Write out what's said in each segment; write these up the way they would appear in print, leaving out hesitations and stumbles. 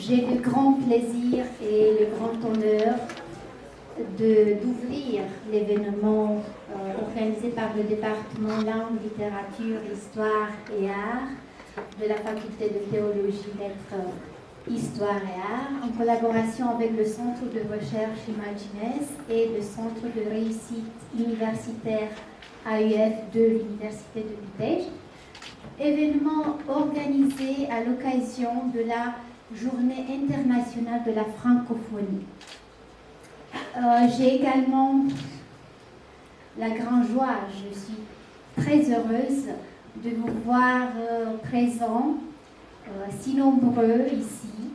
J'ai le grand plaisir et le grand honneur d'ouvrir l'événement organisé par le département langue, littérature, histoire et art de la faculté de théologie, lettres, histoire et art, en collaboration avec le Centre de recherche Imagines et le Centre de réussite universitaire AUF de l'Université de Liège. Événement organisé à l'occasion de la Journée internationale de la francophonie. J'ai également la grande joie, je suis très heureuse de vous voir présents, si nombreux ici,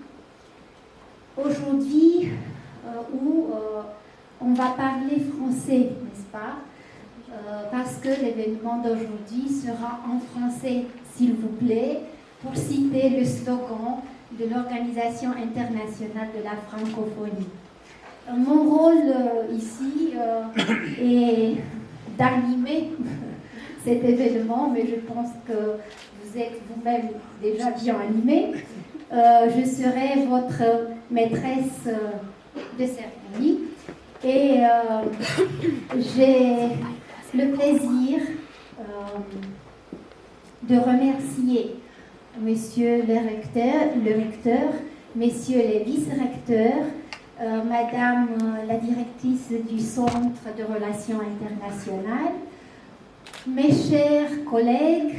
aujourd'hui où on va parler français, n'est-ce pas? Parce que l'événement d'aujourd'hui sera en français, s'il vous plaît, pour citer le slogan de l'Organisation internationale de la francophonie. Mon rôle ici est d'animer cet événement, mais je pense que vous êtes vous-même déjà bien animé. Je serai votre maîtresse de cérémonie et j'ai le plaisir de remercier Monsieur le recteur, Messieurs les vice-recteurs, Madame la directrice du Centre de Relations internationales, mes chers collègues,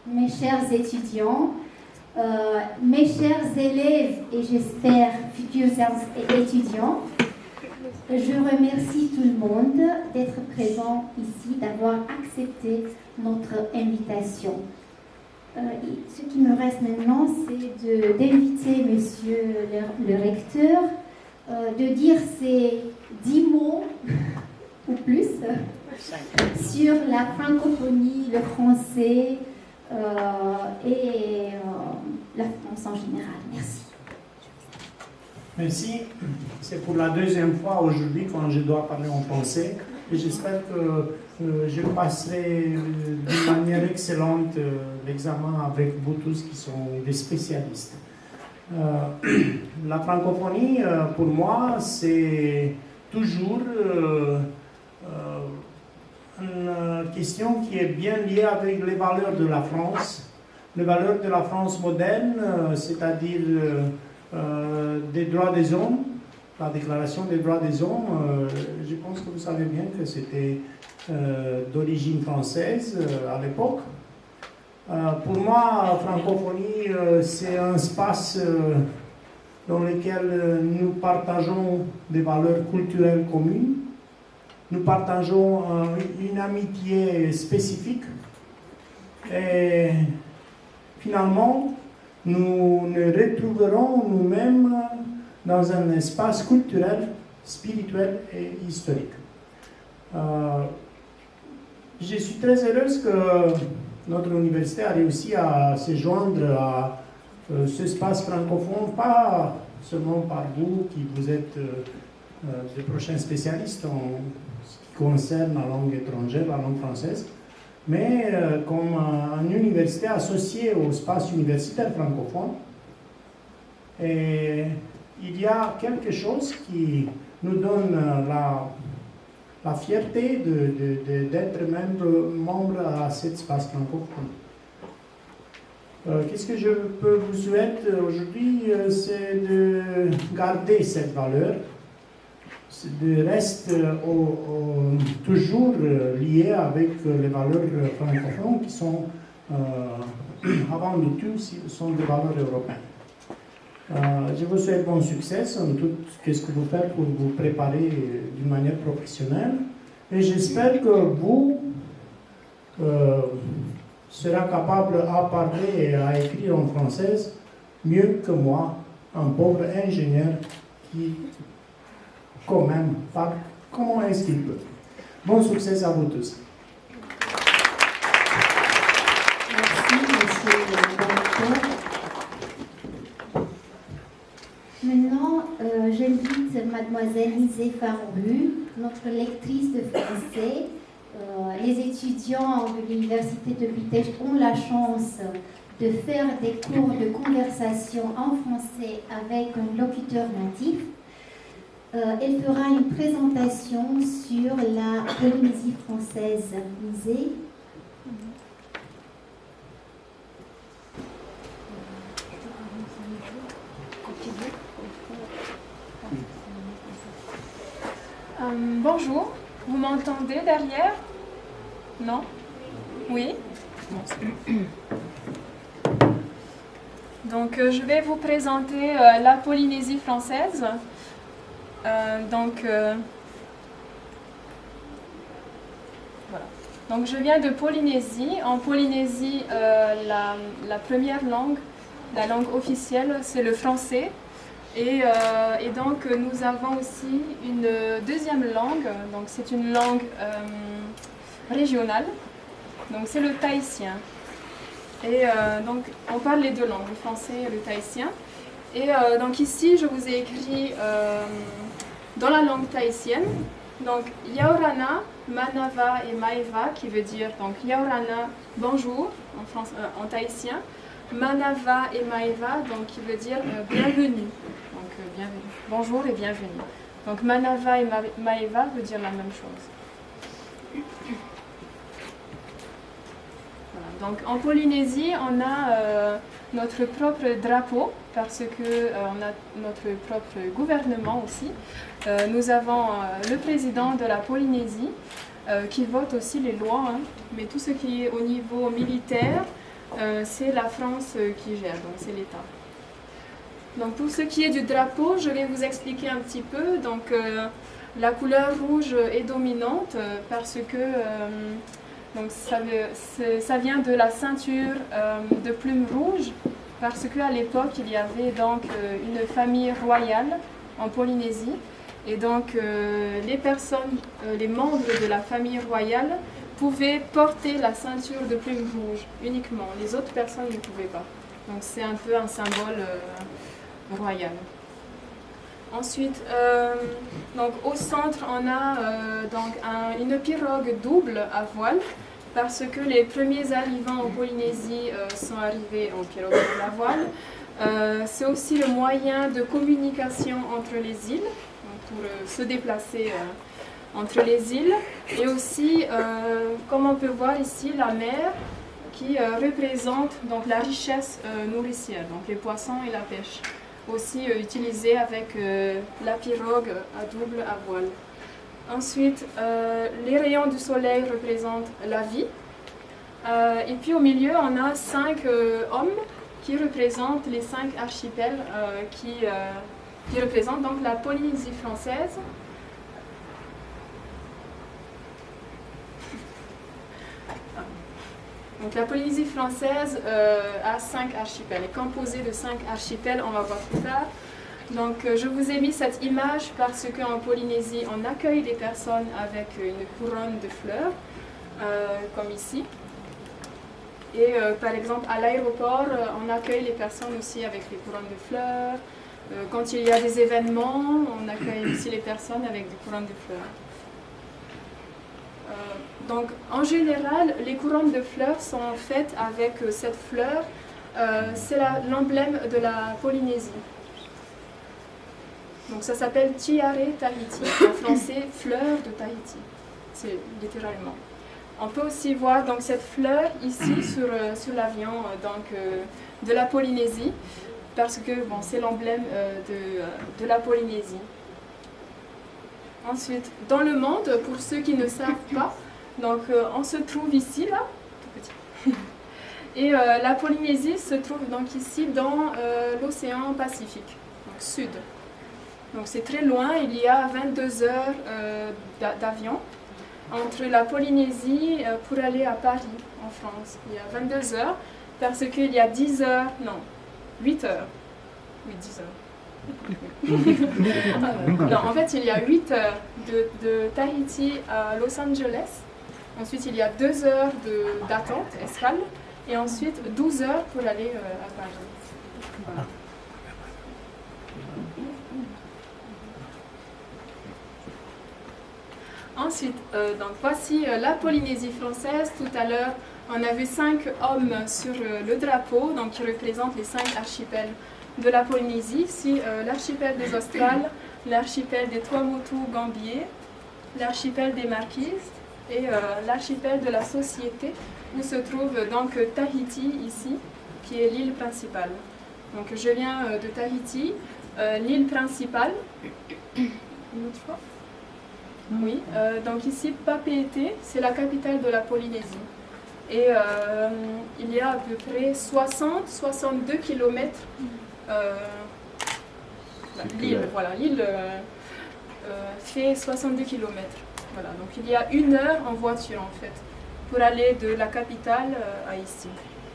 mes chers étudiants, mes chers élèves et j'espère futurs étudiants. Je remercie tout le monde d'être présent ici, d'avoir accepté notre invitation. Ce qui me reste maintenant, c'est d'inviter Monsieur le recteur de dire ces 10 mots ou plus sur la francophonie, le français et la France en général. Merci. Merci. C'est pour la deuxième fois aujourd'hui quand je dois parler en français et j'espère que je passerai d'une manière excellente l'examen avec vous tous qui sont des spécialistes. La francophonie, pour moi, c'est toujours une question qui est bien liée avec les valeurs de la France, les valeurs de la France moderne, c'est-à-dire des droits des hommes, la déclaration des droits des hommes. Je pense que vous savez bien que c'était d'origine française à l'époque. Pour moi, la francophonie, c'est un espace dans lequel nous partageons des valeurs culturelles communes, nous partageons une amitié spécifique et finalement, nous nous retrouverons nous-mêmes dans un espace culturel, spirituel et historique. Je suis très heureuse que notre université a réussi à se joindre à ce espace francophone, pas seulement par vous qui vous êtes des prochains spécialistes en ce qui concerne la langue étrangère, la langue française, mais comme une université associée au espace universitaire francophone. Et il y a quelque chose qui nous donne la fierté d'être membre à cet espace francophone. Qu'est-ce que je peux vous souhaiter aujourd'hui, c'est de garder cette valeur, de rester toujours lié avec les valeurs francophones qui sont, avant de tout, sont des valeurs européennes. Je vous souhaite bon succès en tout ce que vous faites pour vous préparer d'une manière professionnelle et j'espère que vous serez capable à parler et à écrire en français mieux que moi, un pauvre ingénieur qui quand même parle comment est-ce qu'il peut. Bon succès à vous tous. Merci, monsieur le directeur. Maintenant, j'invite mademoiselle Lisée Faroulu, notre lectrice de français. Les étudiants de l'Université de Liège ont la chance de faire des cours de conversation en français avec un locuteur natif. Elle fera une présentation sur la Polynésie française. Lisez. Bonjour, vous m'entendez derrière? Non? Oui? Donc, je vais vous présenter la Polynésie française. Voilà. Donc, je viens de Polynésie. En Polynésie, la première langue, la langue officielle, c'est le français. Et donc, nous avons aussi une deuxième langue. Donc, c'est une langue régionale. Donc, c'est le tahitien. Et donc, on parle les deux langues, le français et le tahitien. Et donc, ici, je vous ai écrit dans la langue tahitienne. Donc, Yaorana, Manava et Maeva, qui veut dire donc Yaorana, bonjour, en tahitien. Manava et Maeva, donc qui veut dire bienvenue. Donc, bienvenue. Bonjour et bienvenue. Donc, Manava et Maeva veut dire la même chose. Donc en Polynésie, on a notre propre drapeau parce que on a notre propre gouvernement aussi. Nous avons le président de la Polynésie qui vote aussi les lois, hein, mais tout ce qui est au niveau militaire, c'est la France qui gère, donc c'est l'État. Donc pour ce qui est du drapeau, je vais vous expliquer un petit peu. Donc la couleur rouge est dominante parce que donc ça vient de la ceinture de plumes rouges, parce qu'à l'époque, il y avait donc une famille royale en Polynésie. Et donc les personnes, les membres de la famille royale pouvaient porter la ceinture de plumes rouges uniquement. Les autres personnes ne pouvaient pas. Donc c'est un peu un symbole royal. Ensuite, donc au centre, on a donc une pirogue double à voile, parce que les premiers arrivants en Polynésie sont arrivés en pirogue à voile. C'est aussi le moyen de communication entre les îles, donc pour se déplacer entre les îles. Et aussi, comme on peut voir ici, la mer qui représente donc la richesse nourricière, donc les poissons et la pêche. Aussi utilisé avec la pirogue à double à voile. Ensuite, les rayons du soleil représentent la vie. Et puis au milieu, on a 5 hommes qui représentent les 5 archipels qui représentent donc la Polynésie française. Donc la Polynésie française a 5 archipels, est composée de 5 archipels, on va voir plus tard. Donc je vous ai mis cette image parce qu'en Polynésie, on accueille les personnes avec une couronne de fleurs, comme ici. Et par exemple, à l'aéroport, on accueille les personnes aussi avec les couronnes de fleurs. Quand il y a des événements, on accueille aussi les personnes avec des couronnes de fleurs. Donc, en général, les couronnes de fleurs sont faites avec cette fleur. C'est l'emblème de la Polynésie. Donc, ça s'appelle Tiare Tahiti. En français, fleur de Tahiti. C'est littéralement. On peut aussi voir donc, cette fleur ici sur l'avion de la Polynésie, parce que bon, c'est l'emblème de la Polynésie. Ensuite, dans le monde, pour ceux qui ne savent pas, donc on se trouve ici, là, tout petit. Et la Polynésie se trouve donc ici dans l'océan Pacifique, donc sud. Donc c'est très loin, il y a 22 heures d'avion entre la Polynésie pour aller à Paris, en France. Il y a 22 heures, parce qu'il y a 10 heures, non, 8 heures. Oui, 10 heures. Non, en fait, il y a 8 heures de Tahiti à Los Angeles. Ensuite, il y a 2 heures d'attente, escale. Et ensuite, 12 heures pour aller à Paris. Voilà. Ensuite, donc voici la Polynésie française. Tout à l'heure, on a vu 5 hommes sur le drapeau, donc qui représentent les 5 archipels de la Polynésie. Ici, l'archipel des Australes, l'archipel des Tuamotu-Gambier, l'archipel des Marquises et l'archipel de la Société, où se trouve donc Tahiti ici, qui est l'île principale. Donc je viens de Tahiti, l'île principale. Une autre fois. Oui, donc ici Papeete, c'est la capitale de la Polynésie. Et il y a à peu près 60-62 km. L'île, voilà, l'île fait 62 km. Voilà, donc il y a 1 heure en voiture en fait, pour aller de la capitale à ici.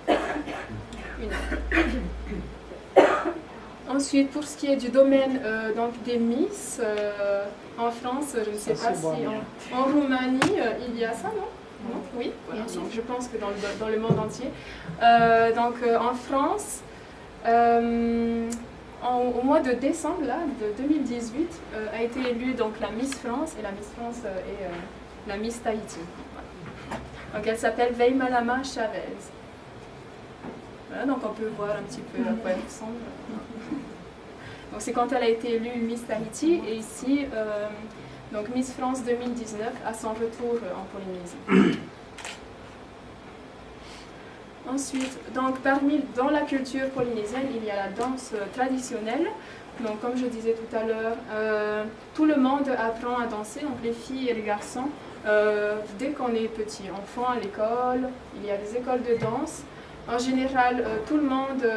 1 heure. Ensuite, pour ce qui est du domaine donc des Miss, en France, je ne sais pas si en Roumanie, il y a ça, non? Non? Oui, voilà. Donc, je pense que dans le monde entier. En France, au mois de décembre là, de 2018, a été élue donc, la Miss France, et la Miss France est la Miss Tahiti. Voilà. Donc elle s'appelle Veimalama Chavez. Voilà, donc on peut voir un petit peu à quoi elle ressemble. Donc c'est quand elle a été élue Miss Tahiti, et ici, donc Miss France 2019 à son retour en Polynésie. Ensuite, donc dans la culture polynésienne, il y a la danse traditionnelle. Donc comme je disais tout à l'heure, tout le monde apprend à danser, donc les filles et les garçons, dès qu'on est petit, enfant à l'école, il y a des écoles de danse. En général, tout le monde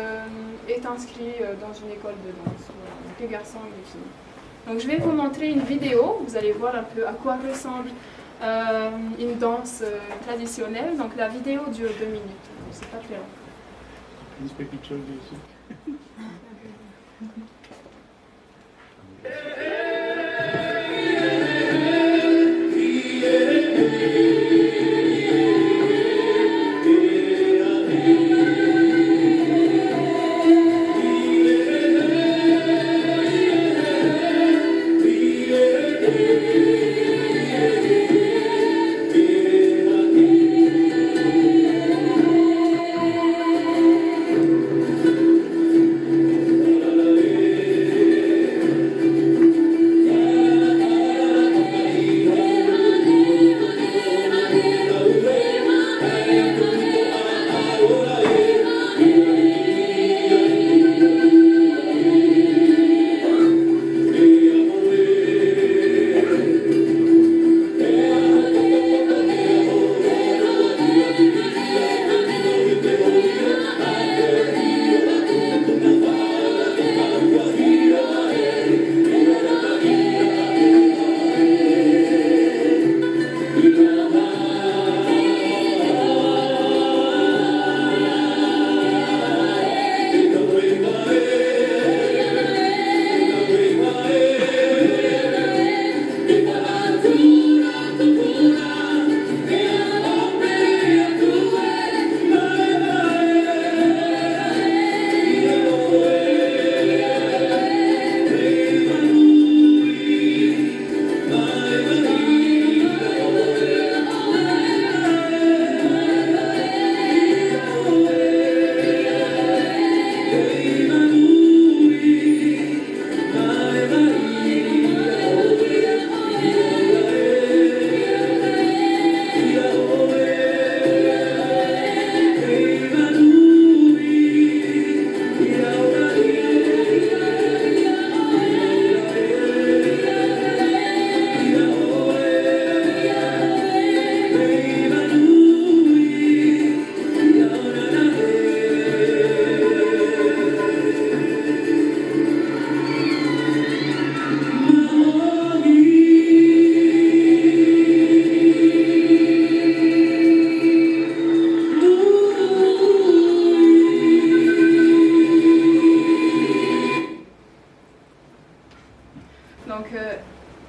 est inscrit dans une école de danse, voilà, donc les garçons et les filles. Donc je vais vous montrer une vidéo, vous allez voir un peu à quoi ressemble une danse traditionnelle. Donc la vidéo dure 2 minutes, donc c'est pas très long.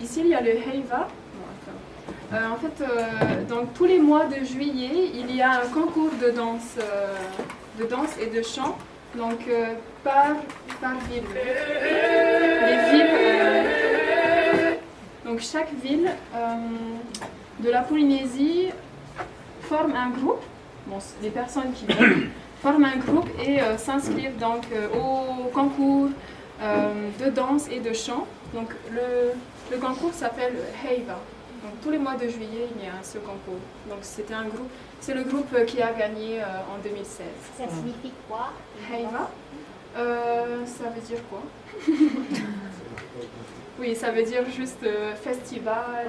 Ici, il y a le Heiva. En fait, donc, tous les mois de juillet, il y a un concours de danse et de chant, donc par ville. Les villes, Donc chaque ville de la Polynésie forme un groupe, bon, les personnes qui veulent forment un groupe et s'inscrivent donc au concours de danse et de chant. Donc le concours s'appelle Heiva. Donc tous les mois de juillet, il y a ce concours. Donc c'était un groupe, c'est le groupe qui a gagné en 2016. Ça signifie quoi? Heiva, ça veut dire quoi? Oui, ça veut dire juste festival.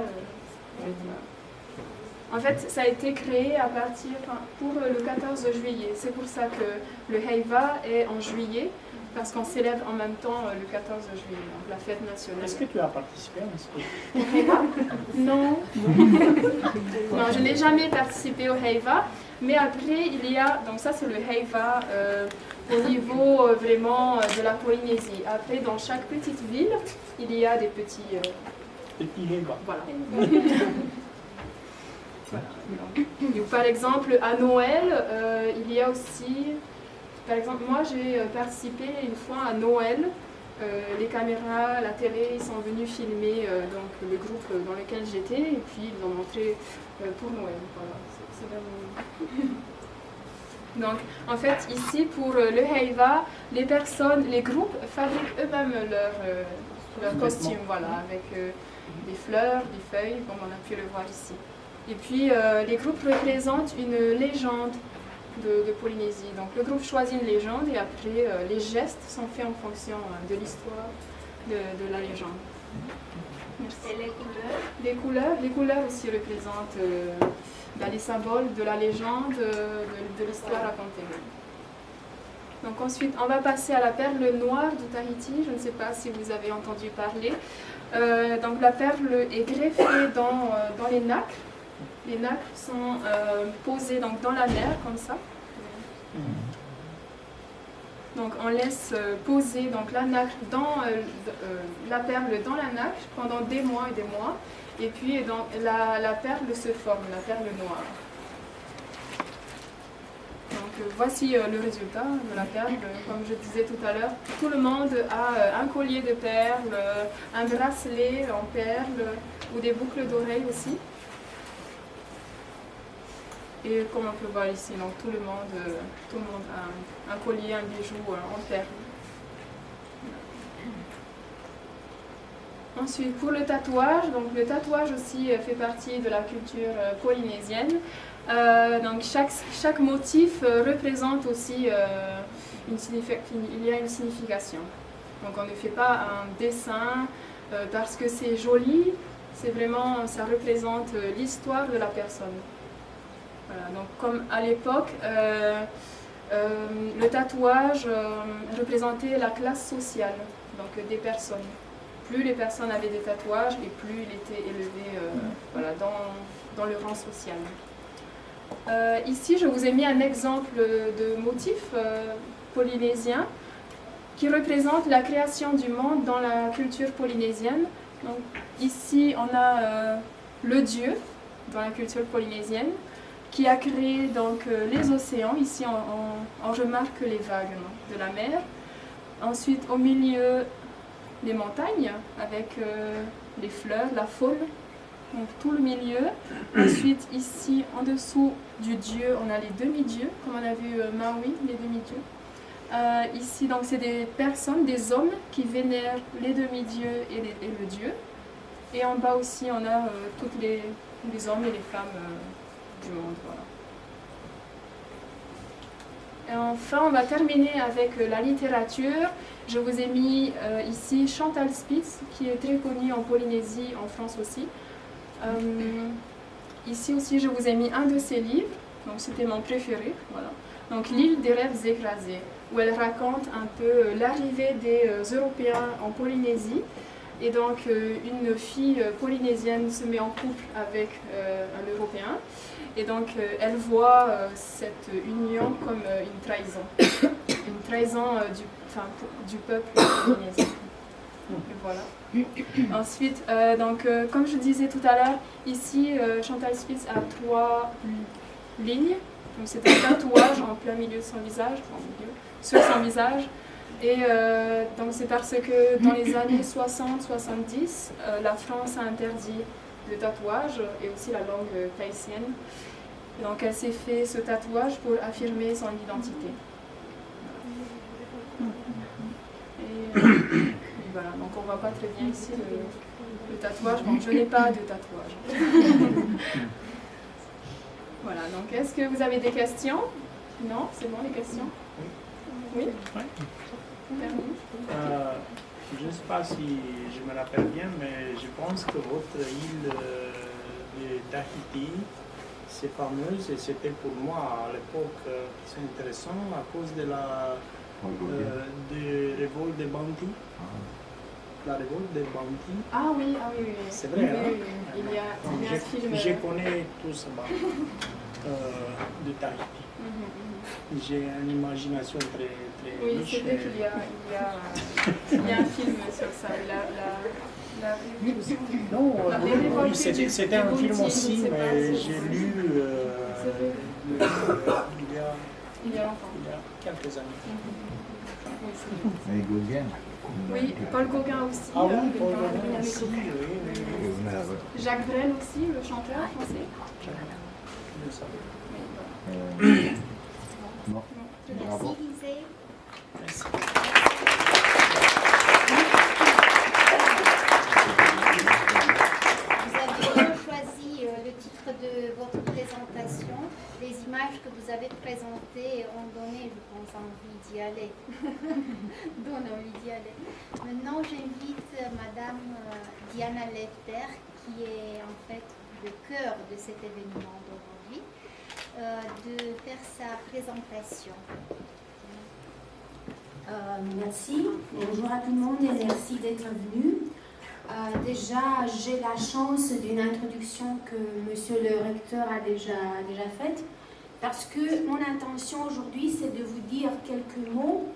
En fait, ça a été créé à partir pour le 14 juillet. C'est pour ça que le Heiva est en juillet, parce qu'on célèbre en même temps le 14 juillet, donc la fête nationale. Est-ce que tu as participé à ce Au Heiva? Non. Non, je n'ai jamais participé au Heiva, mais après il y a, donc ça c'est le Heiva au niveau vraiment de la Polynésie. Après, dans chaque petite ville, il y a des petits Heiva. Voilà. Voilà. Ou par exemple, à Noël, il y a aussi, par exemple, moi j'ai participé une fois à Noël. Les caméras, la télé, ils sont venus filmer donc, le groupe dans lequel j'étais et puis ils l'ont montré pour Noël. Voilà. C'est vraiment... Donc, en fait, ici, pour le Heiva, les personnes, les groupes fabriquent eux-mêmes leurs costumes, voilà, avec des fleurs, des feuilles, comme on a pu le voir ici. Et puis, les groupes représentent une légende de Polynésie. Donc, le groupe choisit une légende et après, les gestes sont faits en fonction de l'histoire de la légende. Merci. Et Les couleurs aussi représentent les symboles de la légende, de l'histoire racontée. Donc ensuite, on va passer à la perle noire de Tahiti. Je ne sais pas si vous avez entendu parler. Donc la perle est greffée dans les nacres. Les nacres sont posées donc, dans la mer, comme ça. Donc on laisse poser donc, la nacre la perle dans la nacre pendant des mois et des mois. Et puis donc, la perle se forme, la perle noire. Donc voici le résultat de la perle. Comme je disais tout à l'heure, tout le monde a un collier de perles, un bracelet en perles ou des boucles d'oreilles aussi. Et comme on peut voir ici, donc, tout le monde a un collier, un bijou en perles. Ensuite, pour le tatouage, donc le tatouage aussi fait partie de la culture polynésienne. Donc chaque motif représente aussi il y a une signification. Donc on ne fait pas un dessin parce que c'est joli, c'est vraiment, ça représente l'histoire de la personne. Voilà, donc comme à l'époque, le tatouage représentait la classe sociale, donc des personnes. Plus les personnes avaient des tatouages et plus il était élevé voilà, dans le rang social. Ici, je vous ai mis un exemple de motif polynésien qui représente la création du monde dans la culture polynésienne. Donc, ici, on a le dieu dans la culture polynésienne qui a créé donc, les océans. Ici, on remarque les vagues de la mer. Ensuite, au milieu, les montagnes avec les fleurs, la faune, donc tout le milieu. Ensuite, ici, en dessous du dieu, on a les demi-dieux, comme on a vu Maui, les demi-dieux. Ici, donc, c'est des personnes, des hommes qui vénèrent les demi-dieux et le dieu. Et en bas aussi, on a tous les hommes et les femmes du monde. Voilà. Et enfin, on va terminer avec la littérature. Je vous ai mis ici Chantal Spitz, qui est très connue en Polynésie, en France aussi. Ici aussi, je vous ai mis un de ses livres, donc c'était mon préféré. Voilà. Donc, L'île des rêves écrasés, où elle raconte un peu l'arrivée des Européens en Polynésie. Et donc, une fille polynésienne se met en couple avec un Européen. Et donc, elle voit cette union comme une trahison. Une trahison du peuple polynésien. Et voilà. Ensuite, comme je disais tout à l'heure, ici, Chantal Spitz a 3 lignes. Donc, c'est un tatouage en plein milieu de son visage, sur son visage. Et donc c'est parce que dans les années 60-70, la France a interdit le tatouage et aussi la langue tahitienne. Donc elle s'est fait ce tatouage pour affirmer son identité. Et voilà, donc on voit pas très bien ici le tatouage. Bon, je n'ai pas de tatouage. Voilà, donc est-ce que vous avez des questions? Non, c'est bon les questions? Oui? Je ne sais pas si je me rappelle bien, mais je pense que votre île de Tahiti, c'est fameuse et c'était pour moi à l'époque c'est intéressant à cause de la révolte des bandits. La révolte des bandits. Ah oui, oui. C'est vrai, hein? Oui. Il y a un film. Je connais tout ça de Tahiti. J'ai une imagination très oui, riche. c'est vrai qu'il y a un film sur ça. Non, oui, c'était un film aussi, mais j'ai lu il y a longtemps. Il y a quelques années. Oui, Et Gauguin. oui, Paul Gauguin aussi. Ah oui, Paul Gauguin aussi, oui. Jacques Brel aussi, le chanteur français. Non. Merci, Lisée. Merci. Vous avez bien choisi le titre de votre présentation. Les images que vous avez présentées ont donné, je pense, envie d'y aller. Donne envie d'y aller. Maintenant, j'invite Madame Diana Lefter, qui est en fait le cœur de cet événement d'aujourd'hui, de faire sa présentation. Merci. Bonjour à tout le monde et merci d'être venu. Déjà, j'ai la chance d'une introduction que Monsieur le recteur a déjà faite, parce que mon intention aujourd'hui, c'est de vous dire quelques mots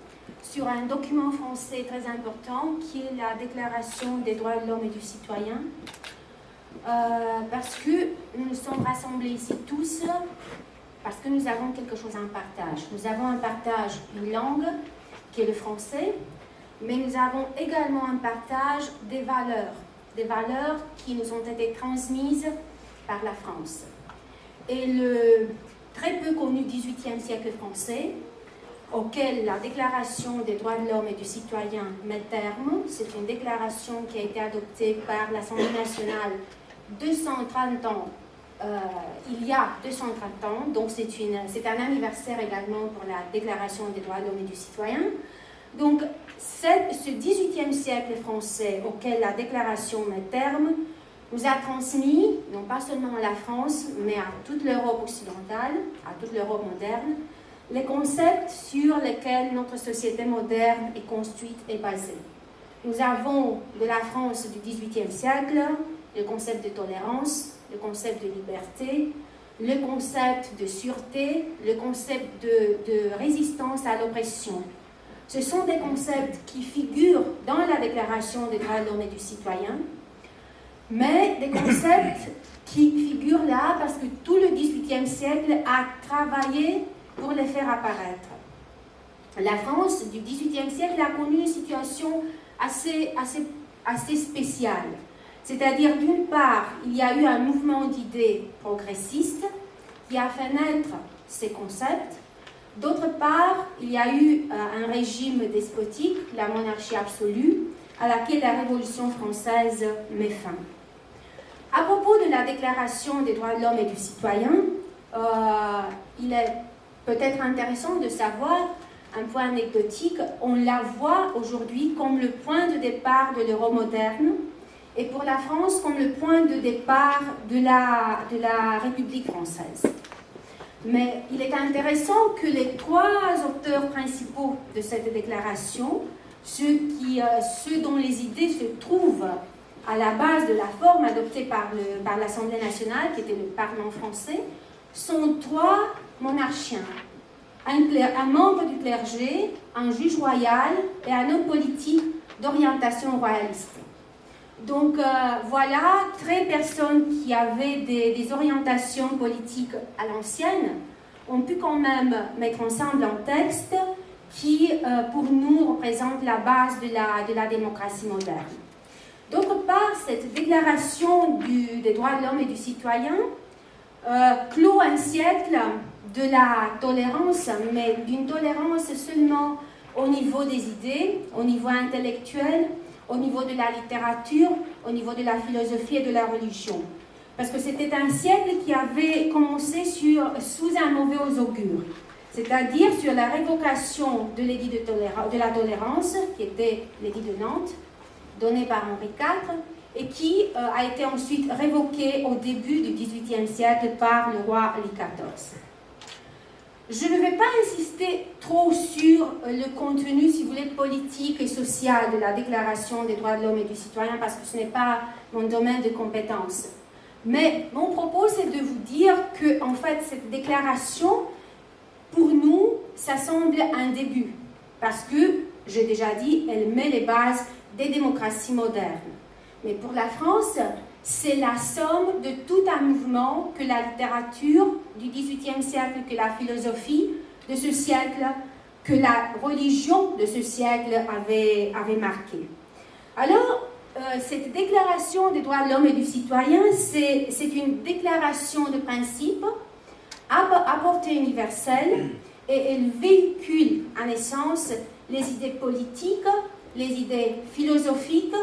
sur un document français très important qui est la Déclaration des droits de l'homme et du citoyen. Parce que nous sommes rassemblés ici tous, parce que nous avons quelque chose en partage. Nous avons un partage, une langue, qui est le français, mais nous avons également un partage des valeurs qui nous ont été transmises par la France. Et le très peu connu XVIIIe siècle français, auquel la Déclaration des droits de l'homme et du citoyen met terme, c'est une déclaration qui a été adoptée par l'Assemblée nationale 230 ans, il y a 230 ans, donc c'est un anniversaire également pour la Déclaration des droits de l'homme et du citoyen. Donc, ce XVIIIe siècle français auquel la déclaration met terme nous a transmis, non pas seulement à la France, mais à toute l'Europe occidentale, à toute l'Europe moderne, les concepts sur lesquels notre société moderne est construite et basée. Nous avons de la France du XVIIIe siècle le concept de tolérance, le concept de liberté, le concept de sûreté, le concept de résistance à l'oppression. Ce sont des concepts qui figurent dans la Déclaration des droits de l'homme et du citoyen, mais des concepts qui figurent là parce que tout le XVIIIe siècle a travaillé pour les faire apparaître. La France du XVIIIe siècle a connu une situation assez spéciale. C'est-à-dire, d'une part, il y a eu un mouvement d'idées progressistes qui a fait naître ces concepts. D'autre part, il y a eu un régime despotique, la monarchie absolue, à laquelle la Révolution française met fin. À propos de la Déclaration des droits de l'homme et du citoyen, il est peut-être intéressant de savoir, un point anecdotique, on la voit aujourd'hui comme le point de départ de l'Europe moderne, et pour la France comme le point de départ de la République française. Mais il est intéressant que les trois auteurs principaux de cette déclaration, ceux dont les idées se trouvent à la base de la forme adoptée par l'Assemblée nationale, qui était le Parlement français, sont trois monarchiens. Un membre du clergé, un juge royal et un homme politique d'orientation royaliste. Donc voilà, 13 personnes qui avaient des orientations politiques à l'ancienne ont pu quand même mettre ensemble un texte qui, pour nous, représente la base de la démocratie moderne. D'autre part, cette déclaration des droits de l'homme et du citoyen clôt un siècle de la tolérance, mais d'une tolérance seulement au niveau des idées, au niveau intellectuel, au niveau de la littérature, au niveau de la philosophie et de la religion. Parce que c'était un siècle qui avait commencé sous un mauvais augure, c'est-à-dire sur la révocation de l'édit de la tolérance, qui était l'édit de Nantes, donné par Henri IV, et qui a été ensuite révoqué au début du XVIIIe siècle par le roi Louis XIV. Je ne vais pas insister trop sur le contenu, si vous voulez, politique et social de la Déclaration des droits de l'homme et du citoyen, parce que ce n'est pas mon domaine de compétence. Mais mon propos, c'est de vous dire que, en fait, cette déclaration, pour nous, ça semble un début, parce que, j'ai déjà dit, elle met les bases des démocraties modernes. Mais pour la France, c'est la somme de tout un mouvement que la littérature du XVIIIe siècle, que la philosophie de ce siècle, que la religion de ce siècle avait marqué. Alors, cette déclaration des droits de l'homme et du citoyen, c'est une déclaration de principe à portée universelle, et elle véhicule en essence les idées politiques, les idées philosophiques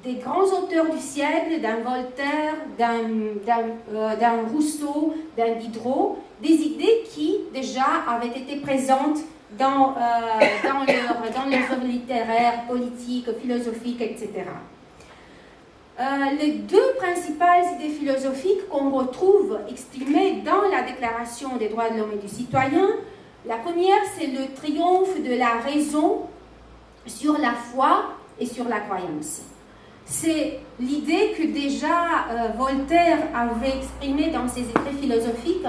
des grands auteurs du siècle, d'un Voltaire, d'un Rousseau, d'un Diderot, des idées qui déjà avaient été présentes dans leurs œuvres littéraires, politiques, philosophiques, etc. Les deux principales idées philosophiques qu'on retrouve exprimées dans la Déclaration des droits de l'homme et du citoyen, la première, c'est le triomphe de la raison sur la foi et sur la croyance. C'est l'idée que déjà Voltaire avait exprimée dans ses écrits philosophiques,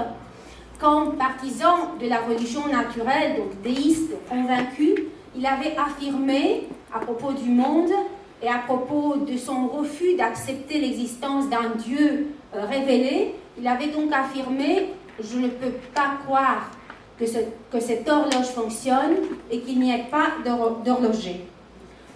comme partisan de la religion naturelle, donc déiste convaincu. Il avait affirmé à propos du monde et à propos de son refus d'accepter l'existence d'un Dieu révélé, il avait donc affirmé « Je ne peux pas croire que cette horloge fonctionne et qu'il n'y ait pas d'horloger ».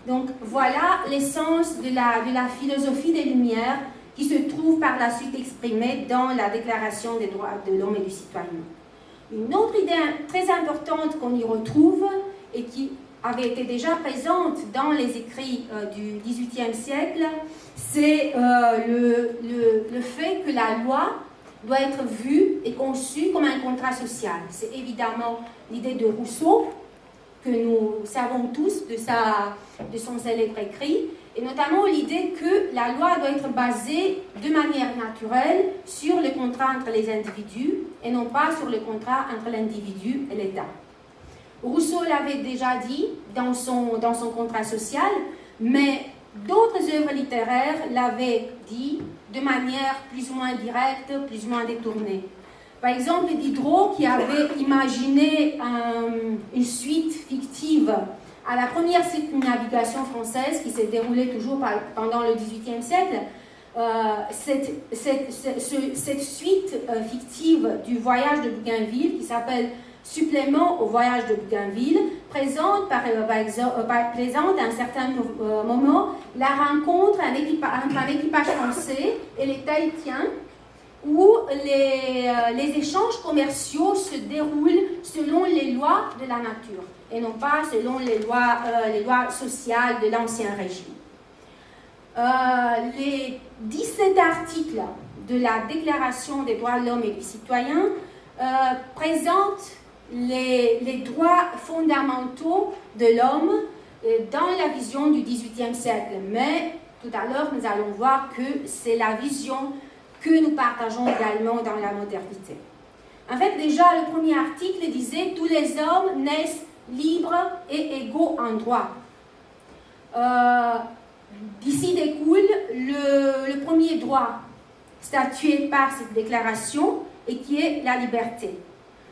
Donc voilà l'essence de la philosophie des Lumières qui se trouve par la suite exprimée dans la Déclaration des droits de l'homme et du citoyen. Une autre idée très importante qu'on y retrouve et qui avait été déjà présente dans les écrits du XVIIIe siècle, c'est le fait que la loi doit être vue et conçue comme un contrat social. C'est évidemment l'idée de Rousseau, que nous savons tous de son célèbre écrit, et notamment l'idée que la loi doit être basée de manière naturelle sur le contrat entre les individus et non pas sur le contrat entre l'individu et l'État. Rousseau l'avait déjà dit dans son contrat social, mais d'autres œuvres littéraires l'avaient dit de manière plus ou moins directe, plus ou moins détournée. Par exemple, Diderot, qui avait imaginé une suite fictive à la première circumnavigation française, qui s'est déroulée toujours pendant le XVIIIe siècle, cette suite fictive du voyage de Bougainville, qui s'appelle Supplément au voyage de Bougainville, présente à un certain moment la rencontre entre un équipage français et les Tahitiens, où les échanges commerciaux se déroulent selon les lois de la nature et non pas selon les lois sociales de l'Ancien Régime. Les 17 articles de la Déclaration des droits de l'homme et du citoyen présentent les droits fondamentaux de l'homme dans la vision du XVIIIe siècle. Mais tout à l'heure, nous allons voir que c'est la vision que nous partageons également dans la modernité. En fait, déjà, le premier article disait « Tous les hommes naissent libres et égaux en droit ». D'ici découle le premier droit statué par cette déclaration et qui est la liberté.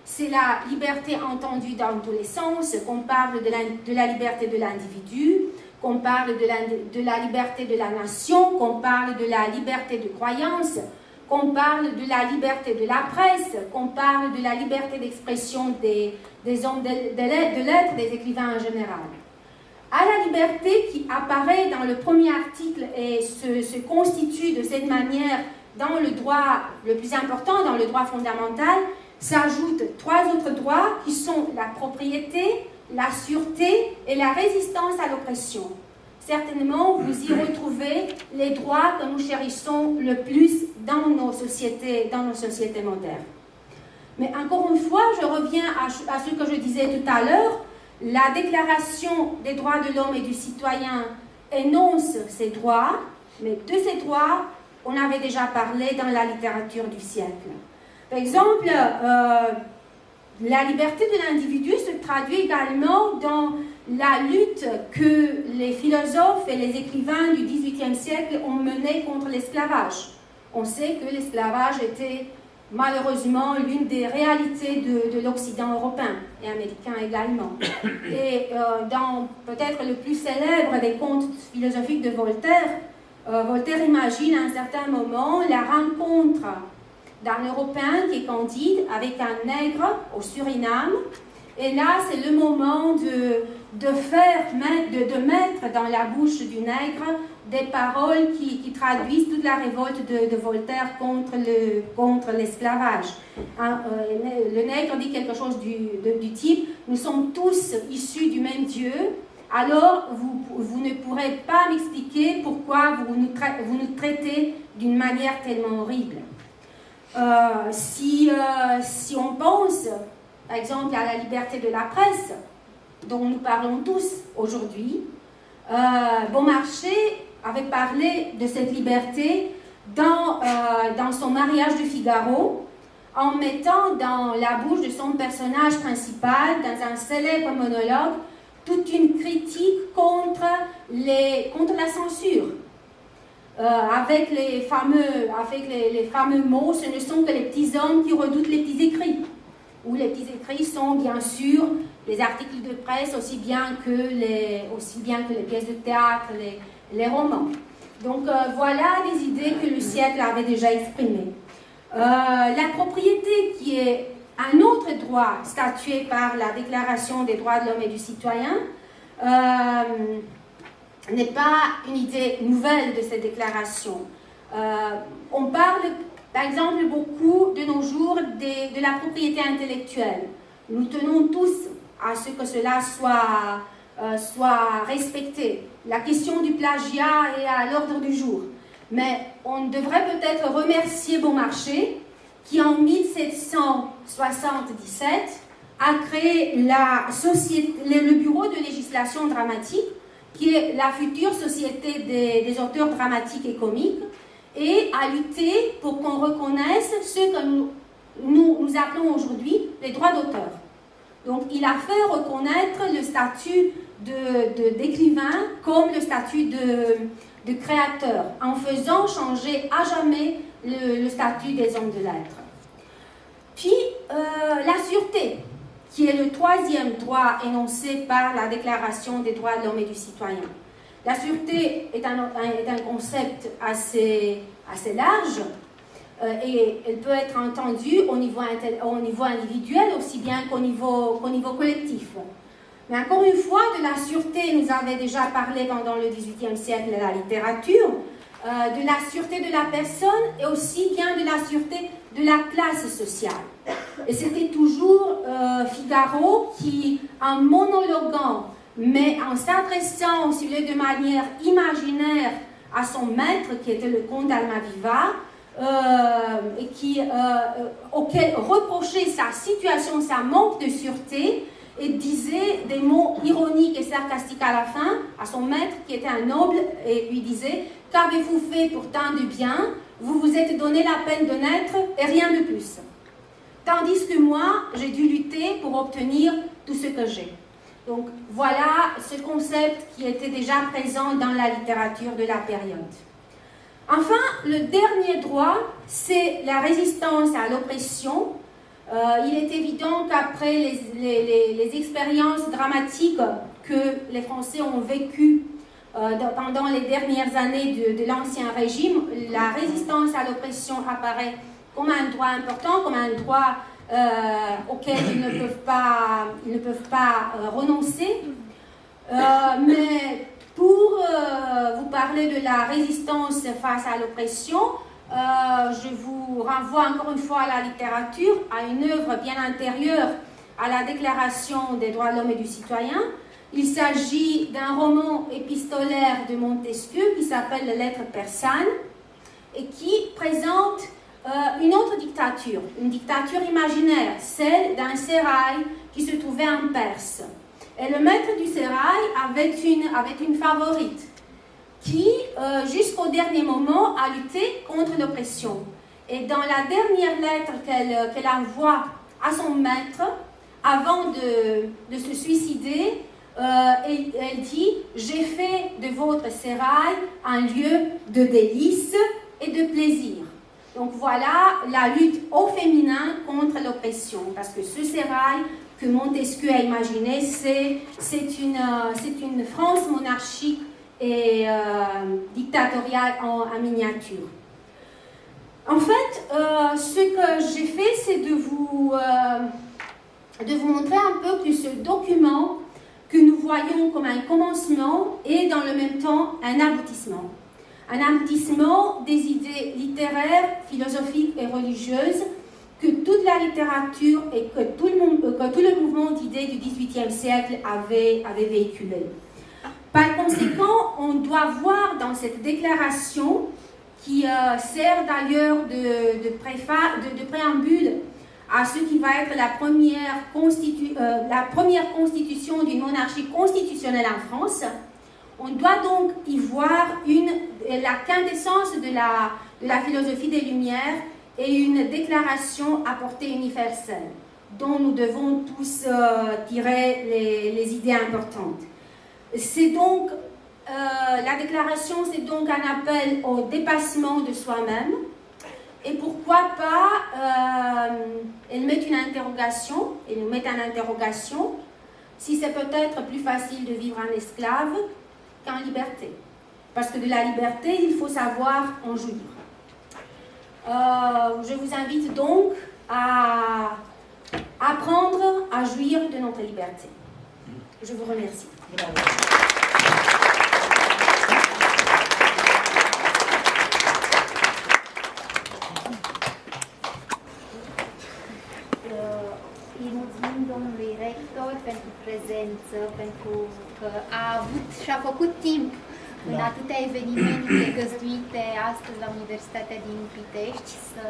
C'est la liberté entendue dans tous les sens, qu'on parle de la liberté de l'individu, qu'on parle de la liberté de la nation, qu'on parle de la liberté de croyance, qu'on parle de la liberté de la presse, qu'on parle de la liberté d'expression des hommes de lettres, des écrivains en général. À la liberté qui apparaît dans le premier article et se constitue de cette manière dans le droit le plus important, dans le droit fondamental, s'ajoutent 3 autres droits qui sont la propriété, la sûreté et la résistance à l'oppression. Certainement, vous y retrouvez les droits que nous chérissons le plus dans nos sociétés modernes. Mais encore une fois, je reviens à ce que je disais tout à l'heure. La Déclaration des droits de l'homme et du citoyen énonce ces droits, mais de ces droits, on avait déjà parlé dans la littérature du siècle. Par exemple, la liberté de l'individu se traduit également dans la lutte que les philosophes et les écrivains du XVIIIe siècle ont menée contre l'esclavage. On sait que l'esclavage était malheureusement l'une des réalités de l'Occident européen et américain également. Et dans peut-être le plus célèbre des contes philosophiques de Voltaire, Voltaire imagine à un certain moment la rencontre d'un Européen qui est Candide avec un nègre au Suriname. Et là, c'est le moment de mettre dans la bouche du nègre des paroles qui traduisent toute la révolte de Voltaire contre l'esclavage. Le nègre dit quelque chose du type « Nous sommes tous issus du même Dieu, alors vous ne pourrez pas m'expliquer pourquoi vous nous traitez d'une manière tellement horrible. » Si on pense, par exemple, à la liberté de la presse, dont nous parlons tous aujourd'hui, Beaumarchais avait parlé de cette liberté dans son mariage de Figaro, en mettant dans la bouche de son personnage principal, dans un célèbre monologue, toute une critique contre la censure. Avec les fameux mots, ce ne sont que les petits hommes qui redoutent les petits écrits. Où les petits écrits sont bien sûr les articles de presse aussi bien que les pièces de théâtre, les romans. Donc voilà des idées que le siècle avait déjà exprimées. La propriété, qui est un autre droit statué par la Déclaration des droits de l'homme et du citoyen, n'est pas une idée nouvelle de cette déclaration. On parle, par exemple, beaucoup de nos jours de la propriété intellectuelle. Nous tenons tous à ce que cela soit respecté. La question du plagiat est à l'ordre du jour. Mais on devrait peut-être remercier Beaumarchais qui, en 1777, a créé le Bureau de législation dramatique, qui est la future société des auteurs dramatiques et comiques, et a lutté pour qu'on reconnaisse ce que nous appelons aujourd'hui les droits d'auteur. Donc il a fait reconnaître le statut d'écrivain comme le statut de créateur, en faisant changer à jamais le statut des hommes de lettres. Puis la sûreté, qui est le troisième droit énoncé par la Déclaration des droits de l'homme et du citoyen. La sûreté est un concept assez large et elle peut être entendue au niveau individuel aussi bien qu'au niveau collectif. Mais encore une fois, de la sûreté, nous avons déjà parlé pendant le XVIIIe siècle de la littérature, de la sûreté de la personne et aussi bien de la sûreté de la classe sociale. Et c'était toujours Figaro qui, en monologuant, mais en s'adressant, si vous voulez, de manière imaginaire à son maître, qui était le comte d'Almaviva, auquel reprochait sa situation, sa manque de sûreté, et disait des mots ironiques et sarcastiques à la fin à son maître, qui était un noble, et lui disait « Qu'avez-vous fait pour tant de bien? Vous vous êtes donné la peine de naître et rien de plus. Tandis que moi, j'ai dû lutter pour obtenir tout ce que j'ai. » Donc voilà ce concept qui était déjà présent dans la littérature de la période. Enfin, le dernier droit, c'est la résistance à l'oppression. Il est évident qu'après les expériences dramatiques que les Français ont vécues pendant les dernières années de l'Ancien Régime, la résistance à l'oppression apparaît comme un droit important, comme un droit auquel ils ne peuvent pas renoncer. Mais pour vous parler de la résistance face à l'oppression, je vous renvoie encore une fois à la littérature, à une œuvre bien antérieure à la Déclaration des droits de l'homme et du citoyen. Il s'agit d'un roman épistolaire de Montesquieu qui s'appelle Les Lettres persanes et qui présente une autre dictature, une dictature imaginaire, celle d'un sérail qui se trouvait en Perse. Et le maître du sérail avait une favorite qui, jusqu'au dernier moment, a lutté contre l'oppression. Et dans la dernière lettre qu'elle envoie à son maître, avant de se suicider, elle dit « J'ai fait de votre sérail un lieu de délices et de plaisir ». Donc voilà la lutte au féminin contre l'oppression, parce que ce sérail que Montesquieu a imaginé, c'est une France monarchique et dictatoriale en miniature. En fait, ce que j'ai fait, c'est de vous montrer un peu que ce document que nous voyons comme un commencement est dans le même temps un aboutissement. Un aboutissement des idées littéraires, philosophiques et religieuses que toute la littérature et que tout le mouvement d'idées du XVIIIe siècle avait véhiculé. Par conséquent, on doit voir dans cette déclaration, qui sert d'ailleurs de préambule à ce qui va être la première constitution d'une monarchie constitutionnelle en France, on doit donc y voir la quintessence de la philosophie des Lumières et une déclaration à portée universelle, dont nous devons tous tirer les idées importantes. C'est donc, la déclaration, c'est donc un appel au dépassement de soi-même, et pourquoi pas, elle met une interrogation, elle nous met en interrogation, si c'est peut-être plus facile de vivre en esclave qu'en liberté. Parce que de la liberté, il faut savoir en jouir. Je vous invite donc à apprendre à jouir de notre liberté. Je vous remercie. Îi mulțumim domnului rector pentru prezență, pentru că a avut și a făcut timp în atâtea evenimente găzduite astăzi la Universitatea din Pitești să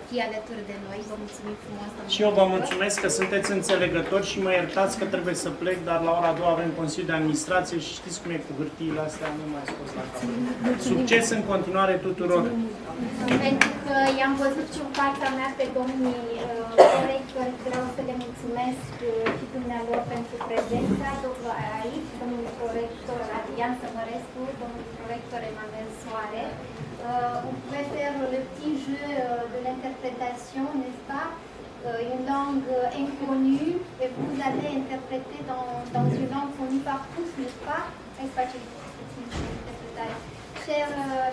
fie alături de noi. Vă mulțumim frumos, domnule. Și eu vă mulțumesc că sunteți înțelegători și mă iertați că trebuie să plec, dar la ora 2 avem Consiliul de Administrație și știți cum e cu hârtiile astea, nu mai scos la capăt. Succes în continuare tuturor! Pentru că i-am văzut și în partea mea pe domnii rectori, vreau să le mulțumesc și dumnealor pentru prezența aici, domnul prorector Adrian Sămărescu, domnul prorector Emanuel Soare. On pouvait faire le petit jeu de l'interprétation, n'est-ce pas? Une langue inconnue, et vous allez interpréter dans une langue connue par tous, n'est-ce pas?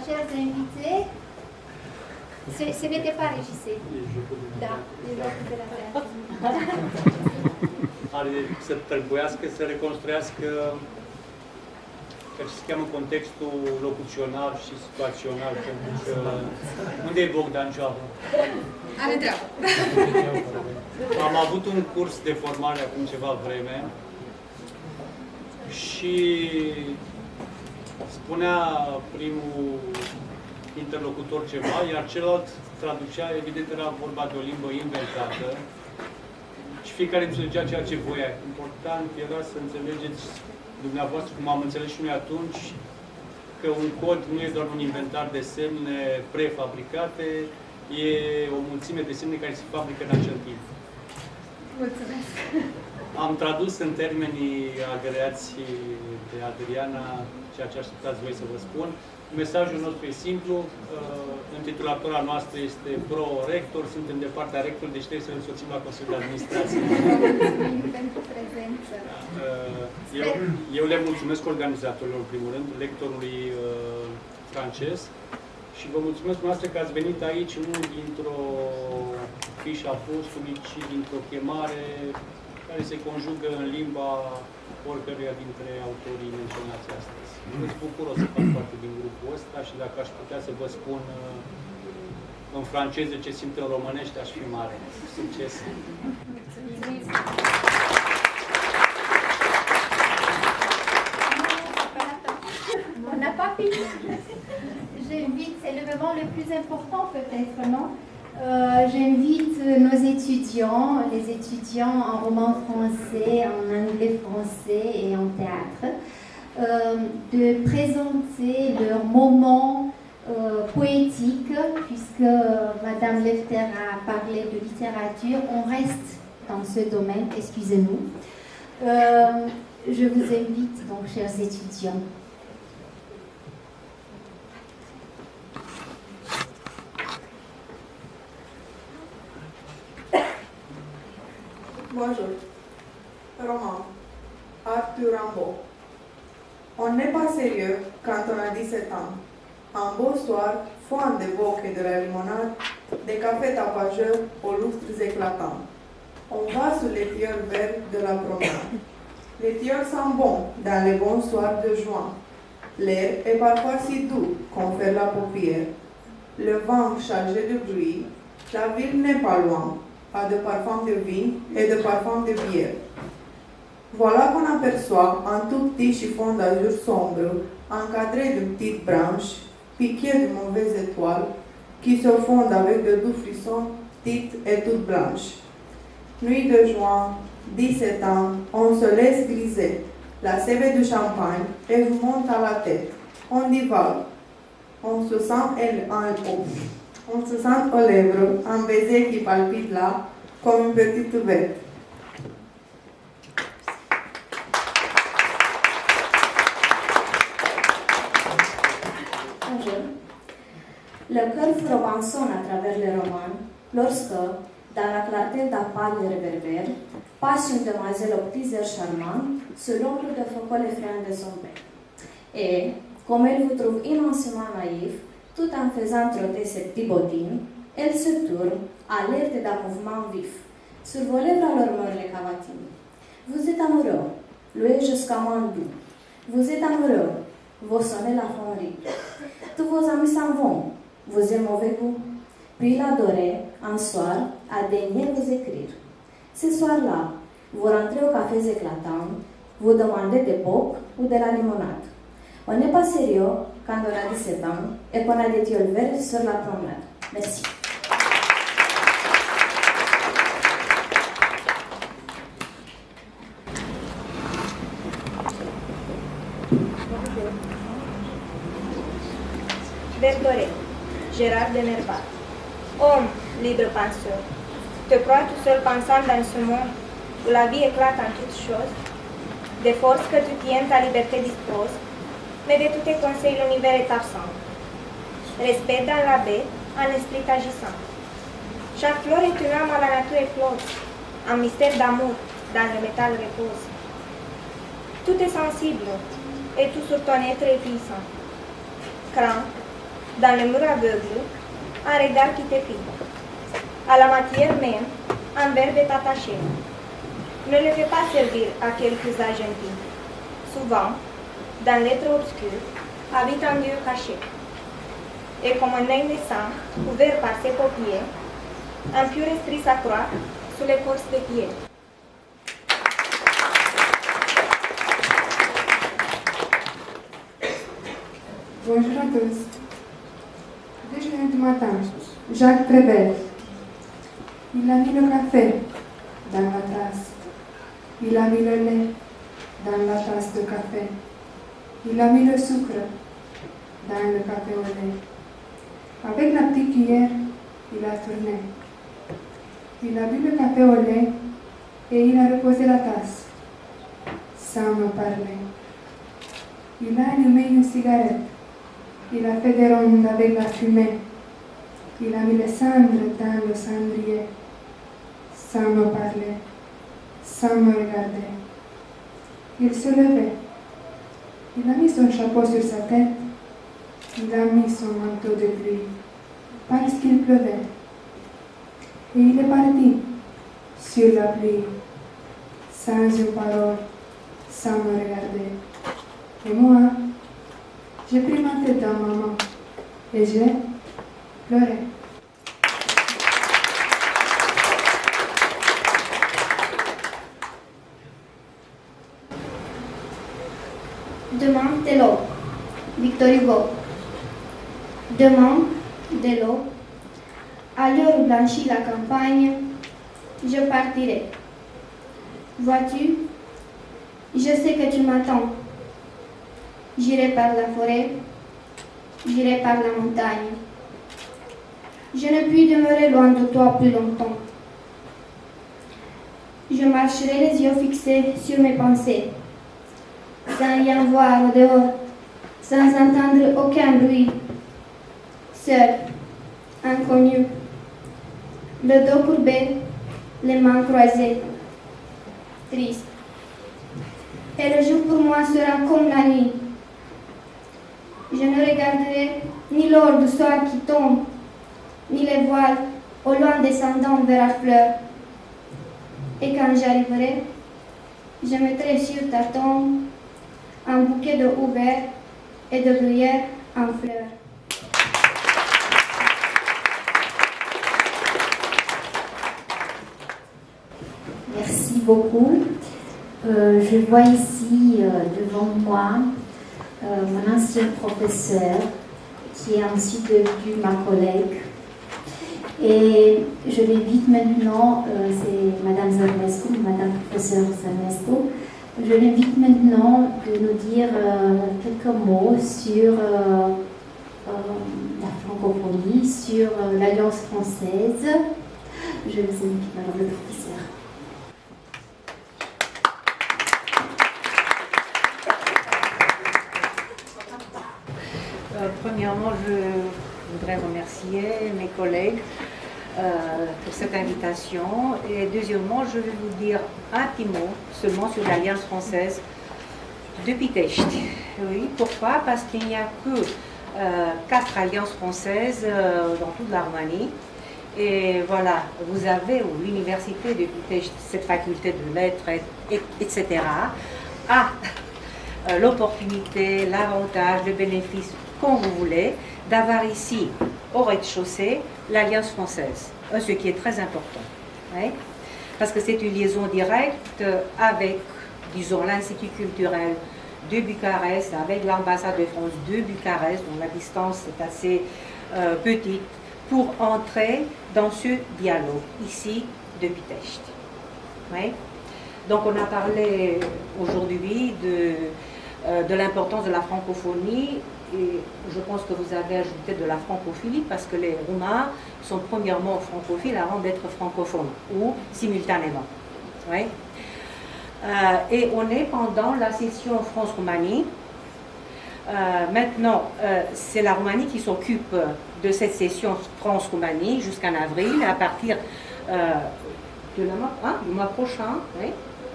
Chers invités, ce n'était pas régissé. Da, les jocuri de la creație. Are să trebuiască să reconstruiască ce se cheamă contextul locuțional și situațional, pentru că unde e Bogdan Cioavă? Are treabă. Am avut un curs de formare acum ceva vreme și spunea primul interlocutor ceva, iar celălalt traducea, evident era vorba de o limbă inventată și fiecare înțelegea ceea ce voia. Important era să înțelegeți dumneavoastră, cum am înțeles și noi atunci, că un cod nu e doar un inventar de semne prefabricate, e o mulțime de semne care se fabrică în acel timp. Mulțumesc! Am tradus în termenii agreați de Adriana ceea ce așteptați voi să vă spun. Mesajul nostru e simplu, intitulatura noastră este pro-rector, suntem de partea rectorului, deci trebuie să ne însoțim la Consiliul de Administrație. Pentru prezență. Eu le mulțumesc organizatorilor, în primul rând, lectorului francez, și vă mulțumesc noastră că ați venit aici, nu dintr-o fișă a postului, ci dintr-o chemare care se conjugă în limba oricăruia dintre autorii menționați astăzi. Sunt bucuros să fac parte din grupul ăsta și dacă aș putea să vă spun în franceză ce simt în românește, aș fi mare. Succes! On n'a pas fini. J'invite, c'est le moment le plus important peut-être, non? J'invite nos étudiants, les étudiants en roman français, en anglais français et en théâtre, de présenter leur moment poétique, puisque Madame Lefter a parlé de littérature, on reste dans ce domaine, excusez-nous. Je vous invite donc, chers étudiants. Bonjour. Roman. Arthur Rimbaud. On n'est pas sérieux quand on a 17 ans. Un beau soir, foin de boc et de la limonade, des cafés tapageurs aux lustres éclatants. On va sous les tilleuls verts de la promenade. Les tilleuls sont bons dans les bons soirs de juin. L'air est parfois si doux qu'on fait la paupière. Le vent chargé de bruit, la ville n'est pas loin, a de parfums de vin et de parfums de bière. Voilà qu'on aperçoit un tout petit chiffon d'azur sombre, encadré d'une petite branche, piqué de mauvaises étoiles, qui se fondent avec de doux frissons, petites et toutes blanches. Nuit de juin, 17 ans, on se laisse griser, la sève du champagne, et vous monte à la tête. On divague. On se sent on se sent aux lèvres un baiser qui palpite là, comme une petite bête. Bonjour. Le cœur romançonne à travers les romans, lorsque, dans la clarté d'un pâle réverbère, passe une demoiselle aux petits airs charmants sous l'ombre de focol effrayant de son père. Et, comme elle vous trouve immensément naïf, tout en faisant trotter ses petits bottines, elle se tourne, alerte d'un mouvement vif. Sur vos lèvres alors meurent les cavatines. Vous êtes amoureux, lui jusqu'à moins doux. Vous êtes amoureux, vous sonnez la fonderie. Tous vos amis s'en vont, vous êtes mauvais goût. Puis l'adoré, un soir, a daigné vous écrire. Ce soir-là, vous rentrez au café éclatant, vous demandez des bocs ou de la limonade. On n'est pas sérieux quand on a 17 ans et qu'on a des tilleuls verts sur la promenade. Merci. Bergeret, Gérard de Nerval. Homme, libre penseur, te crois tout seul pensant dans ce monde où la vie éclate en toutes choses? De force que tu tiens, ta liberté dispose, mais de tous tes conseils l'univers est absent. Respect dans la baie, un esprit agissant. Chaque fleur est une âme à la nature éclose, un mystère d'amour dans le métal repose. Tout est sensible, et tout sur ton être est puissant. Crains, dans le mur aveugle, un regard qui t'épie. À la matière même, un verbe est attaché. Ne le fais pas servir à quelques usages intimes. Souvent, dans l'être obscur, habite un Dieu caché. Et comme un œil naissant, couvert par ses paupières, un pur esprit s'accroît sous l'écorce des pieds. Bonjour à tous. Déjeuner du matin, Jacques Prévert. Il a mis le café dans la tasse. Il a mis le lait dans la tasse de café. Il a mis le sucre dans le café au lait. Avec la petite cuillère, il a tourné. Il a bu le café au lait et il a reposé la tasse, sans me parler. Il a allumé une cigarette, il a fait des rondes avec la fumée, il a mis les cendres dans le cendrier, sans me parler, sans me regarder. Il se levait, il a mis son chapeau sur sa tête, il a mis son manteau de pluie, parce qu'il pleuvait. Et il est parti sur la pluie, sans une parole, sans me regarder. Et moi, j'ai pris ma tête dans ma main et j'ai pleuré. Demain de l'eau. Victor Hugo. Demain de l'eau. À l'heure où blanchit la campagne, je partirai. Vois-tu, je sais que tu m'attends. J'irai par la forêt, j'irai par la montagne. Je ne puis demeurer loin de toi plus longtemps. Je marcherai les yeux fixés sur mes pensées, sans rien voir au dehors, sans entendre aucun bruit, seul, inconnu, le dos courbé, les mains croisées, triste. Et le jour pour moi sera comme la nuit. Je ne regarderai ni l'or du soir qui tombe, ni les voiles au loin descendant vers la fleur. Et quand j'arriverai, je mettrai sur ta tombe un bouquet de houblères et de bruyères en fleurs. Merci beaucoup. Je vois ici devant moi mon ancien professeur qui est ensuite devenu ma collègue. Et je l'invite maintenant, c'est Madame Zarnescu, Madame professeure Zarnescu, je l'invite maintenant de nous dire quelques mots sur la francophonie, sur l'Alliance française. Je vous invite, Madame le professeur. Premièrement, je voudrais remercier mes collègues pour cette invitation. Et deuxièmement, je vais vous dire un petit mot seulement sur l'Alliance française de Pitești. Oui, pourquoi? Parce qu'il n'y a que 4 alliances françaises dans toute la Roumanie. Et voilà, vous avez l'université de Pitești, cette faculté de lettres, etc., a l'opportunité, l'avantage, le bénéfice, comme vous voulez, d'avoir ici, au rez-de-chaussée, l'Alliance française, ce qui est très important. Ouais, parce que c'est une liaison directe avec, disons, l'Institut culturel de Bucarest, avec l'ambassade de France de Bucarest, dont la distance est assez petite, pour entrer dans ce dialogue, ici, de Pitești. Ouais. Donc on a parlé aujourd'hui de l'importance de la francophonie, et je pense que vous avez ajouté de la francophilie, parce que les Roumains sont premièrement francophiles avant d'être francophones, ou simultanément. Ouais. Et on est pendant la session France-Roumanie. Maintenant, c'est la Roumanie qui s'occupe de cette session France-Roumanie jusqu'en avril, à partir du mois prochain, oui,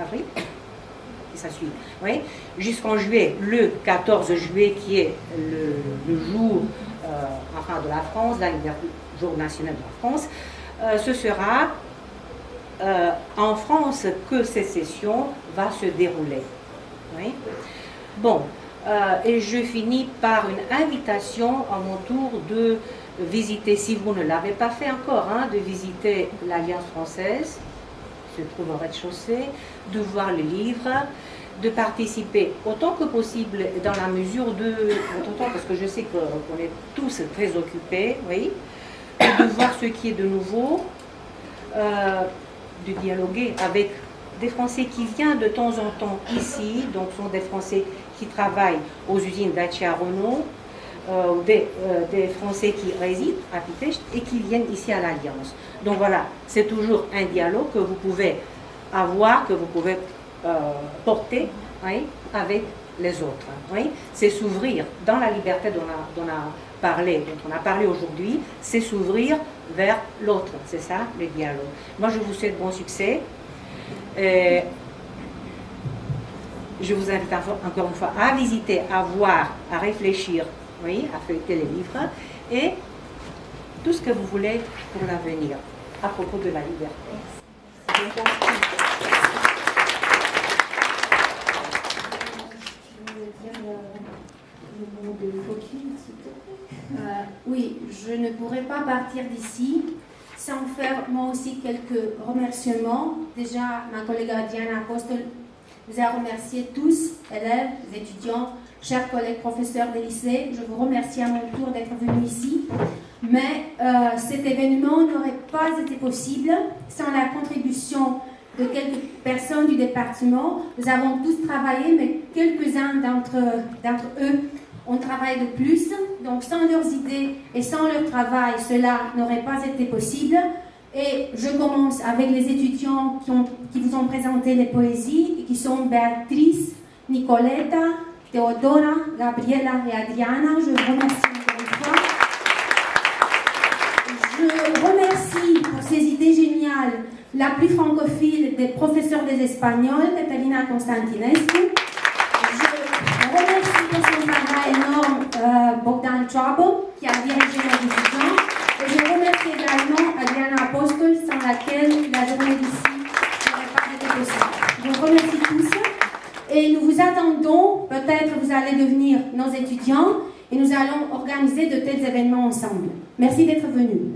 avril, et ça suit, oui, jusqu'en juillet, le 14 juillet qui est le jour de la France, le jour national de la France, ce sera en France que cette session va se dérouler. Oui. Bon, et je finis par une invitation à mon tour de visiter, si vous ne l'avez pas fait encore, de visiter l'Alliance française, se trouve au rez-de-chaussée, de voir le livre, de participer autant que possible dans la mesure de votre temps, parce que je sais qu'on est tous très occupés, oui, de voir ce qui est de nouveau, de dialoguer avec des Français qui viennent de temps en temps ici, donc sont des Français qui travaillent aux usines Dacia Renault, des Français qui résident à Pitești et qui viennent ici à l'Alliance. Donc voilà, c'est toujours un dialogue que vous pouvez avoir que vous pouvez porter, oui, avec les autres. Oui. C'est s'ouvrir dans la liberté dont on a parlé, dont on a parlé aujourd'hui, c'est s'ouvrir vers l'autre. C'est ça le dialogue. Moi, je vous souhaite bon succès. Je vous invite encore une fois à visiter, à voir, à réfléchir, oui, à feuilleter les livres et tout ce que vous voulez pour l'avenir à propos de la liberté. Oui, je ne pourrais pas partir d'ici sans faire moi aussi quelques remerciements. Déjà, ma collègue Diana Apostol vous a remercié tous, élèves, étudiants, chers collègues professeurs des lycées. Je vous remercie à mon tour d'être venus ici. Mais cet événement n'aurait pas été possible sans la contribution de quelques personnes du département. Nous avons tous travaillé, mais quelques-uns d'entre eux ont travaillé de plus. Donc sans leurs idées et sans leur travail, cela n'aurait pas été possible. Et je commence avec les étudiants qui vous ont présenté les poésies, et qui sont Béatrice, Nicoletta, Teodora, Gabriela et Adriana. Je vous remercie encore une fois. Je remercie pour ces idées géniales la plus francophile des professeurs des Espagnols, Catalina Constantinescu. Je remercie pour son travail énorme Bogdan Chabo, qui a dirigé nos étudiants. Et je remercie également Adriana Apostol, sans laquelle la journée d'ici n'aurait pas été possible. Je vous remercie tous et nous vous attendons. Peut-être vous allez devenir nos étudiants et nous allons organiser de tels événements ensemble. Merci d'être venus.